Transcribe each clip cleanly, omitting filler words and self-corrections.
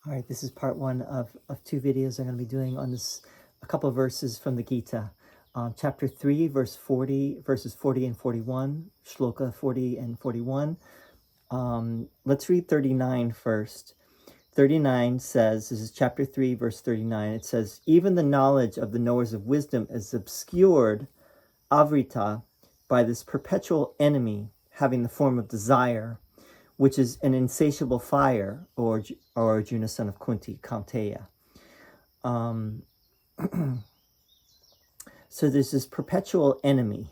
All right, this is part one of two videos I'm going to be doing on this, a couple of verses from the Gita. Chapter 3, verses 40 and 41, shloka 40 and 41. Let's read 39 first. 39 says, this is chapter 3, verse 39, it says, even the knowledge of the knowers of wisdom is obscured, āvṛitya, by this perpetual enemy having the form of desire, which is an insatiable fire, or Arjuna, son of Kunti, Kaunteya. So there's this perpetual enemy.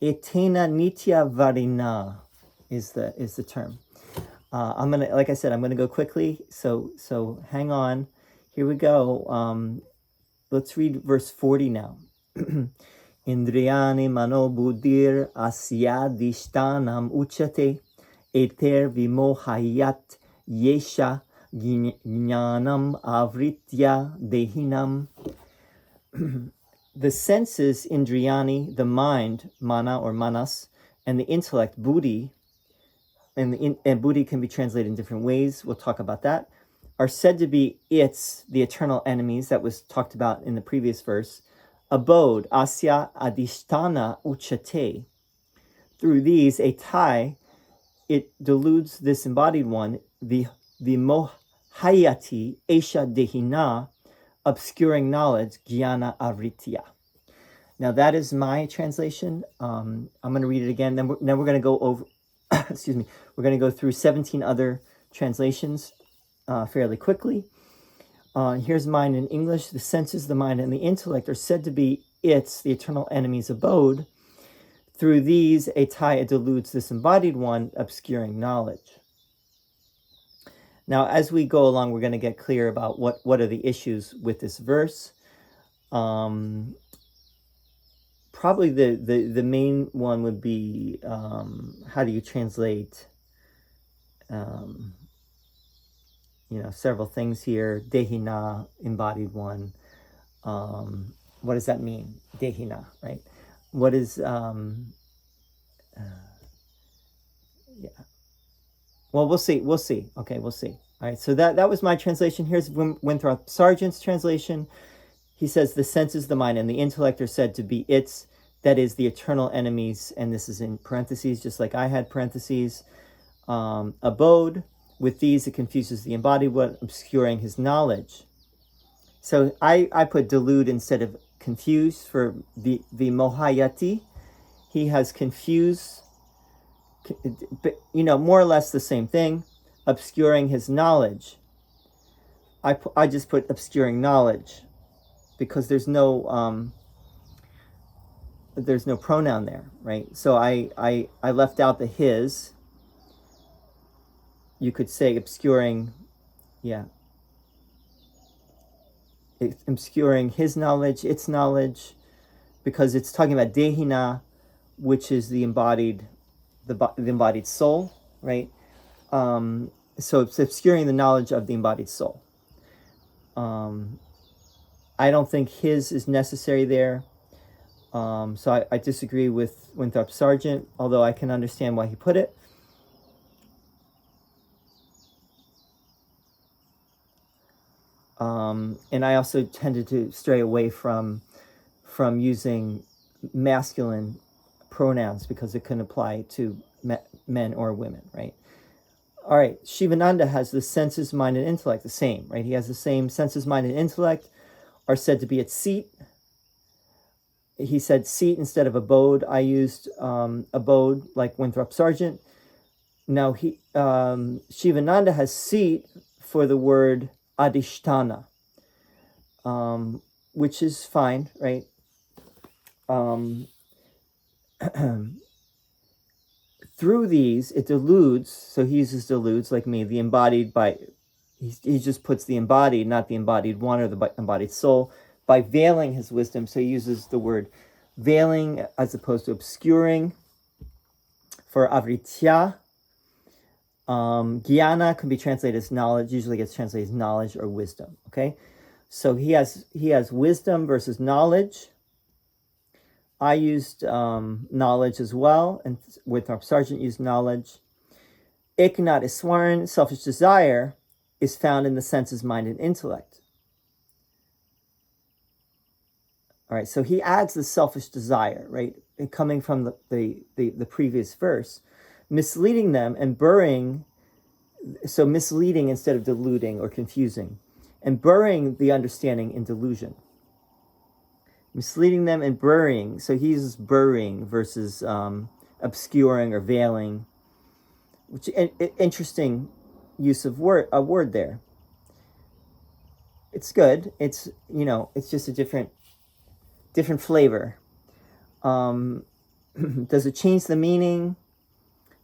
Etena nitya varina is the term. I'm gonna, like I said, I'm gonna go quickly. So hang on. Here we go. Let's read verse 40 now. Indriyāṇi mano buddhir asyādhiṣhṭhānam uchyate etair vimohayati-eṣha jñānam āvṛitya dehinam. The senses, indriyāṇi, the mind, mana or manas, and the intellect, buddhi, and buddhi can be translated in different ways, we'll talk about that, are said to be the eternal enemies that was talked about in the previous verse. Abode, asya, adhiṣhṭhāna, uchyate. Through these, etai, it deludes this embodied one, the vimohayati-eṣha dehina, obscuring knowledge, jñāna āvṛitya. Now that is my translation. I'm going to read it again. Then we're going to go over, excuse me, we're going to go through 17 other translations fairly quickly. Here's mine in English. The senses, the mind, and the intellect are said to be the eternal enemy's abode. Through these, etai, it deludes this embodied one, obscuring knowledge. Now, as we go along, we're going to get clear about what are the issues with this verse. Probably the main one would be, how do you translate, several things here. Dehina, embodied one. What does that mean? Dehina, right? What is, well, we'll see. Okay, we'll see. All right, so that was my translation. Here's Winthrop Sargent's translation. He says, the senses, the mind, and the intellect are said to be that is, the eternal enemies, and this is in parentheses, just like I had parentheses. Abode, with these it confuses the embodied one, obscuring his knowledge. So I put delude instead of confused for the vimohayati. He has confused, more or less the same thing, obscuring his knowledge. I just put obscuring knowledge because there's no pronoun there, right? So I left out the his. You could say obscuring, obscuring his knowledge, its knowledge, because it's talking about dehina, which is the embodied soul, right? So it's obscuring the knowledge of the embodied soul. I don't think his is necessary there. So I disagree with Winthrop Sargent, although I can understand why he put it. And I also tended to stray away from using masculine pronouns because it can apply to men or women, right? All right, Shivananda has the senses, mind, and intellect the same, right? He has the same senses, mind, and intellect are said to be at seat. He said seat instead of abode. I used abode like Winthrop Sargent. Now Shivananda has seat for the word adhishthāna, which is fine, right? Through these, it deludes, so he uses deludes like me, the embodied by, he just puts the embodied, not the embodied one or the embodied soul, by veiling his wisdom. So he uses the word veiling as opposed to obscuring. For āvṛitya, jñāna can be translated as knowledge, usually gets translated as knowledge or wisdom, okay? So he has wisdom versus knowledge. I used knowledge as well, and Winthrop Sargent used knowledge. Eknat is sworn, selfish desire, is found in the senses, mind, and intellect. All right, so he adds the selfish desire, right, coming from the previous verse, misleading them and burying, so misleading instead of deluding or confusing, and burying the understanding in delusion. Misleading them and burying, so he's burying versus obscuring or veiling, which interesting use of a word there. It's good. It's, it's just a different flavor. Does it change the meaning?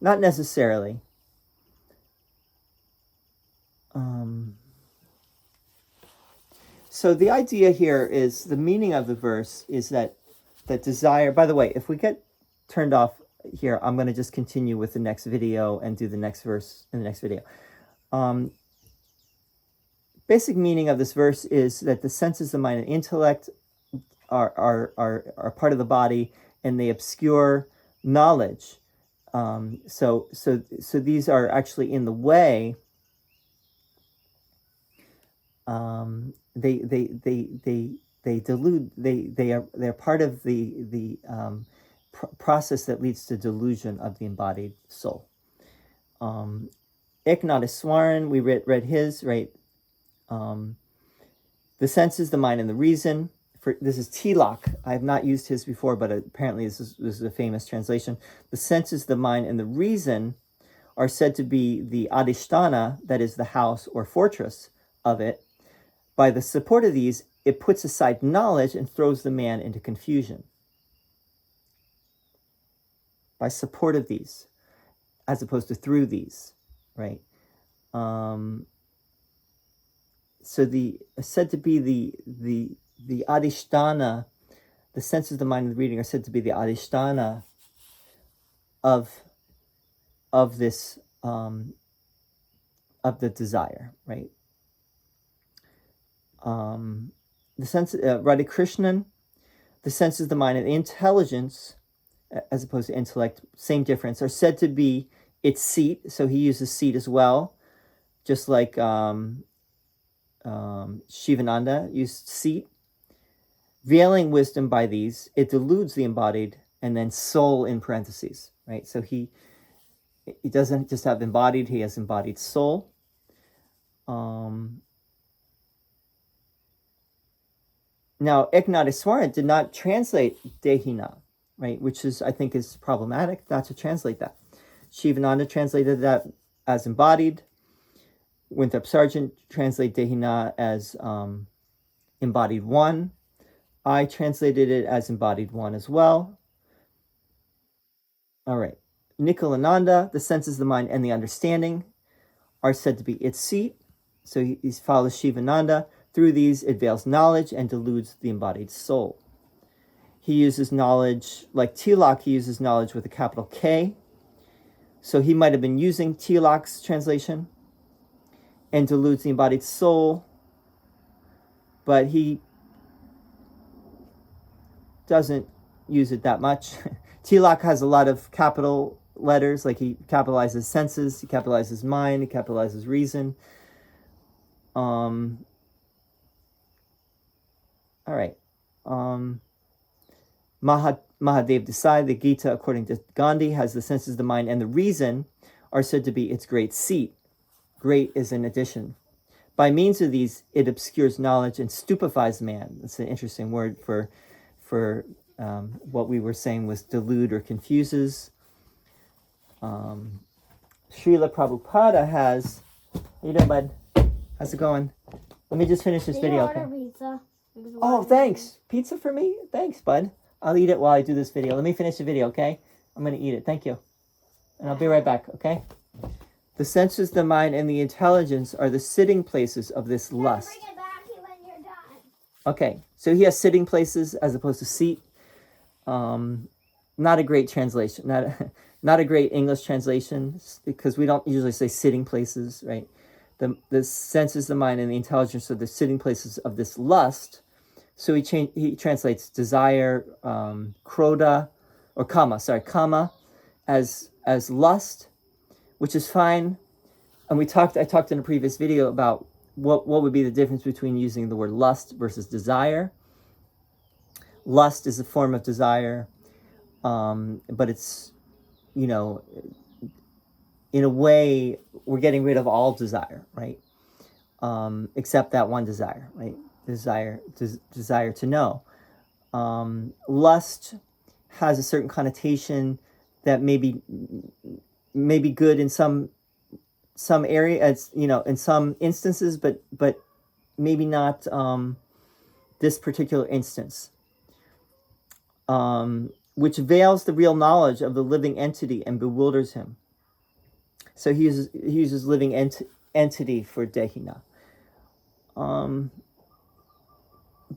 Not necessarily. So the idea here is, the meaning of the verse is that desire, by the way, if we get turned off here, I'm going to just continue with the next video and do the next verse in the next video. Basic meaning of this verse is that the senses, the mind, and intellect are part of the body, and they obscure knowledge. So these are actually in the way. They delude. They're part of the process that leads to delusion of the embodied soul. Yajñānam, we read his, right? The senses, the mind, and the reason. This is Tilak. I have not used his before, but apparently this is a famous translation. The senses, the mind, and the reason are said to be the adhishthāna, that is the house or fortress of it. By the support of these, it puts aside knowledge and throws the man into confusion. By support of these, as opposed to through these, right? So said to be the adhishthāna, the senses, the mind, and the reading are said to be the adhishthāna of this of the desire, right? The sense, Radha Krishnan, the senses, the mind, and the intelligence, as opposed to intellect, same difference, are said to be its seat. So he uses seat as well, just like Shivananda used seat. Veiling wisdom by these, it deludes the embodied, and then soul in parentheses, right? So he doesn't just have embodied, he has embodied soul. Now, Yajñānam did not translate dehina, right? Which I think is problematic not to translate that. Shivananda translated that as embodied. Winthrop Sargent translated dehina as embodied one. I translated it as embodied one as well. All right. Nikhilananda, the senses, the mind, and the understanding are said to be its seat. So he follows Shivananda. Through these, it veils knowledge and deludes the embodied soul. He uses knowledge, like Tilak, he uses knowledge with a capital K. So he might have been using Tilak's translation, and deludes the embodied soul, but he doesn't use it that much. Tilak has a lot of capital letters, like he capitalizes senses, he capitalizes mind, he capitalizes reason. All right. Mahadev Desai, the Gita, according to Gandhi, has the senses, the mind, and the reason are said to be its great seat. Great is an addition. By means of these, it obscures knowledge and stupefies man. That's an interesting word for what we were saying was delude or confuses. Srila Prabhupada has... How you doing, bud? How's it going? Let me just finish this video. Order pizza. Oh, thanks. Pizza for me? Thanks, bud. I'll eat it while I do this video. Let me finish the video, okay? I'm going to eat it. Thank you. And I'll be right back, okay? The senses, the mind, and the intelligence are the sitting places of this lust. Bring it back when you're done. Okay, so he has sitting places as opposed to seat. Not a great translation. Not a great English translation, because we don't usually say sitting places, right? The senses, the mind, and the intelligence are the sitting places of this lust. So he translates desire, krodha, or kama, as lust, which is fine. And I talked in a previous video about what would be the difference between using the word lust versus desire. Lust is a form of desire, but it's, in a way, we're getting rid of all desire, right? Except that one desire, right? Desire to know. Lust has a certain connotation that may be good in some areas, in some instances, but maybe not this particular instance, which veils the real knowledge of the living entity and bewilders him. So he uses living entity for dehina.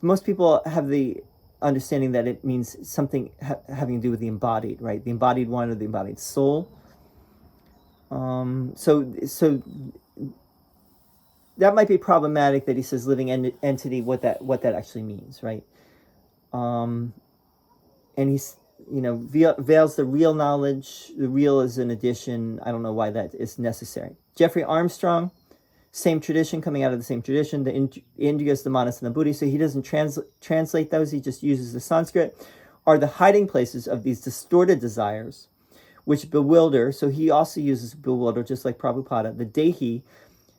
Most people have the understanding that it means something having to do with the embodied, right? The embodied one or the embodied soul. So that might be problematic that he says living entity, what that actually means, right? And he's, veils the real knowledge. The real is an addition. I don't know why that is necessary. Jeffrey Armstrong, same tradition, coming out of the same tradition, the indriyas, the manas, and the buddhi. So he doesn't translate those, he just uses the Sanskrit, are the hiding places of these distorted desires, which bewilder. So he also uses bewilder, just like Prabhupada. The dehi,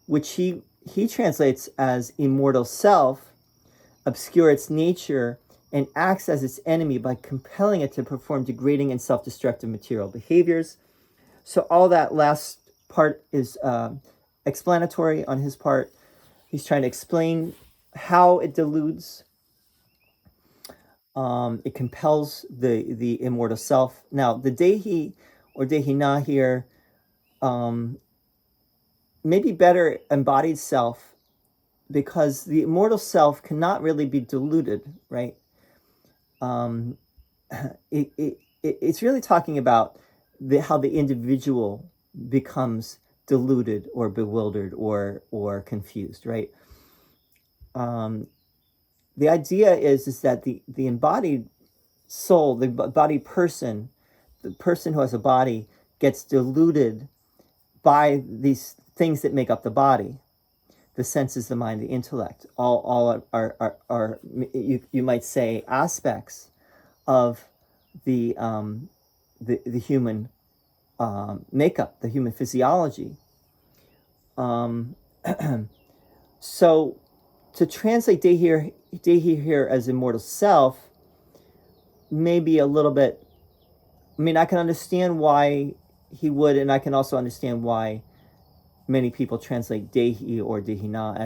which he translates as immortal self, obscure its nature, and acts as its enemy by compelling it to perform degrading and self-destructive material behaviors. So all that last part is explanatory on his part. He's trying to explain how it deludes. It compels the immortal self. Now, the dehi or dehina here may be better embodied self, because the immortal self cannot really be deluded, right? It's really talking about how the individual becomes deluded or bewildered or confused, right? The idea is that the embodied soul, the embodied person, the person who has a body, gets deluded by these things that make up the body. The senses, the mind, the intellect, all are you might say, aspects of the human makeup, the human physiology. So to translate dehi here as immortal self may be a little bit, I can understand why he would, and I can also understand why many people translate dehi or dehina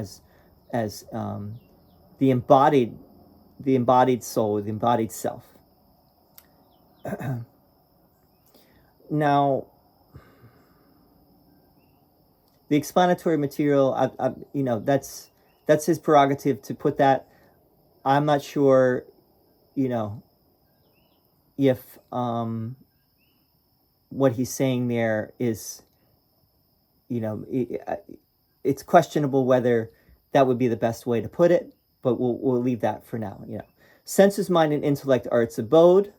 as the embodied soul, the embodied self. Now, the explanatory material, that's his prerogative to put that. I'm not sure, if what he's saying there is, it's questionable whether that would be the best way to put it, but we'll leave that for now. Senses, mind, and intellect are its abode.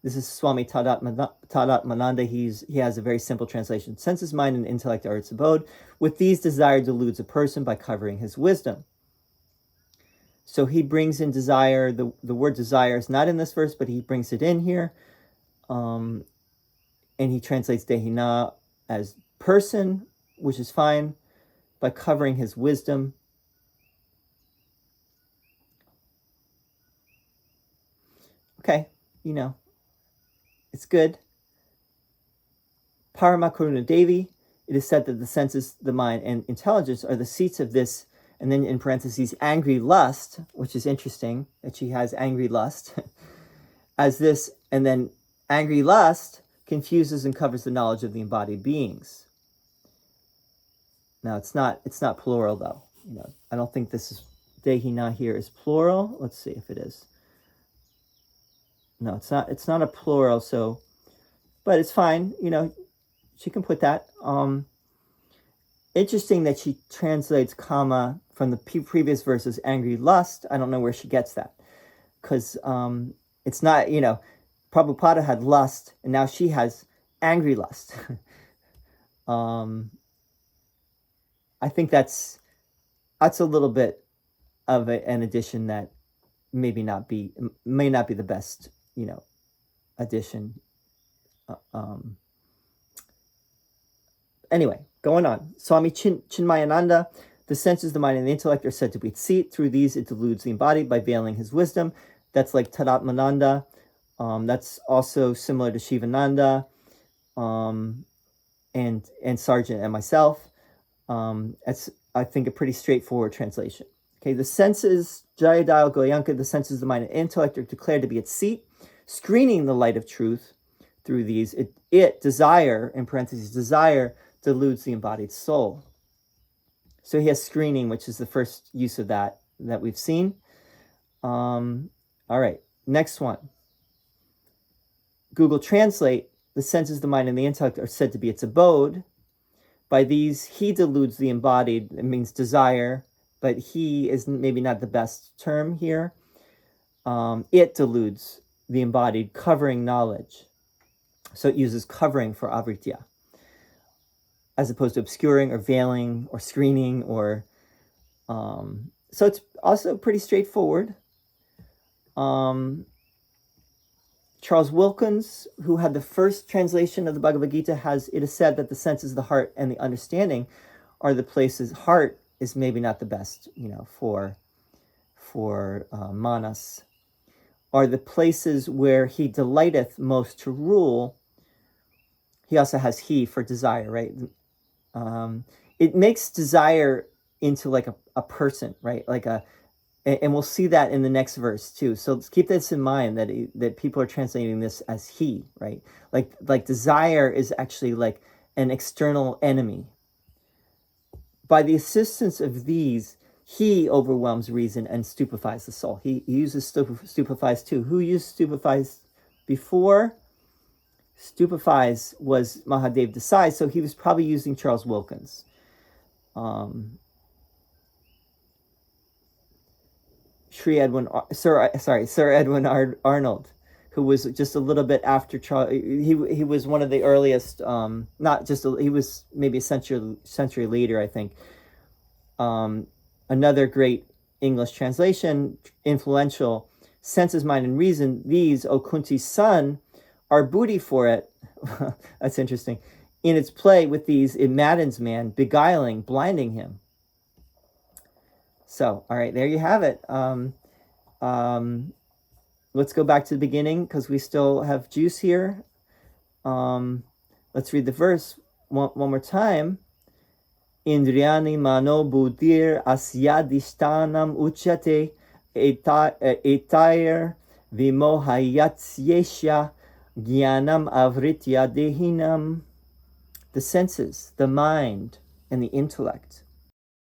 This is Swami Tadatmananda. He has a very simple translation. Senses, mind, and intellect are its abode. With these, desire deludes a person by covering his wisdom. So he brings in desire. The word desire is not in this verse, but he brings it in here. And he translates dehina as person, which is fine, by covering his wisdom. Okay, it's good. Paramakaruna Devi, it is said that the senses, the mind, and intelligence are the seats of this, and then in parentheses, angry lust, which is interesting that she has angry lust, as this, and then angry lust confuses and covers the knowledge of the embodied beings. Now, it's not plural, though. I don't think this is, dehina here is plural. Let's see if it is. No, it's not a plural, so, but it's fine, she can put that. Interesting that she translates kama from the previous verses, angry lust. I don't know where she gets that, because it's not, Prabhupada had lust, and now she has angry lust. I think that's a little bit of an addition that may not be the best, addition. Anyway, going on. Swami Chinmayananda, the senses, the mind, and the intellect are said to be its seat. Through these, it deludes the embodied by veiling his wisdom. That's like Tadatmananda. That's also similar to Shivananda, and Sargent and myself. That's, I think, a pretty straightforward translation. Okay, the senses, Jayadayal Goyanka, the senses, the mind, and intellect are declared to be its seat, screening the light of truth through these. Desire, in parentheses, desire, deludes the embodied soul. So he has screening, which is the first use of that we've seen. All right, next one. Google Translate, the senses, the mind, and the intellect are said to be its abode. By these, he deludes the embodied. It means desire, but he is maybe not the best term here. It deludes the embodied, covering knowledge. So it uses covering for āvṛitya, as opposed to obscuring or veiling or screening or... so it's also pretty straightforward. Charles Wilkins, who had the first translation of the Bhagavad Gita, it is said that the senses, the heart, and the understanding are the places. Heart is maybe not the best, for manas, are the places where he delighteth most to rule. He also has he for desire, right? It makes desire into like a person, right? And we'll see that in the next verse too. So let's keep this in mind, that people are translating this as he, right? Like desire is actually like an external enemy. By the assistance of these, he overwhelms reason and stupefies the soul. He uses stupefies too. Who used stupefies before? Stupefies was Mahadev Desai, so he was probably using Charles Wilkins. Sir Edwin Arnold, who was just a little bit after Charles. He was one of the earliest. He was maybe a century later, I think. Another great English translation, influential. Senses, mind, and reason. These, O Kunti's son, are buddhi for it. That's interesting. In its play with these, it maddens man, beguiling, blinding him. So, all right, there you have it. Let's go back to the beginning because we still have juice here. Let's read the verse one more time. Indriyāṇi mano buddhir asyādhiṣhṭhānam uchyate etair vimohayati-eṣha jñānam āvṛitya dehinam. The senses, the mind, and the intellect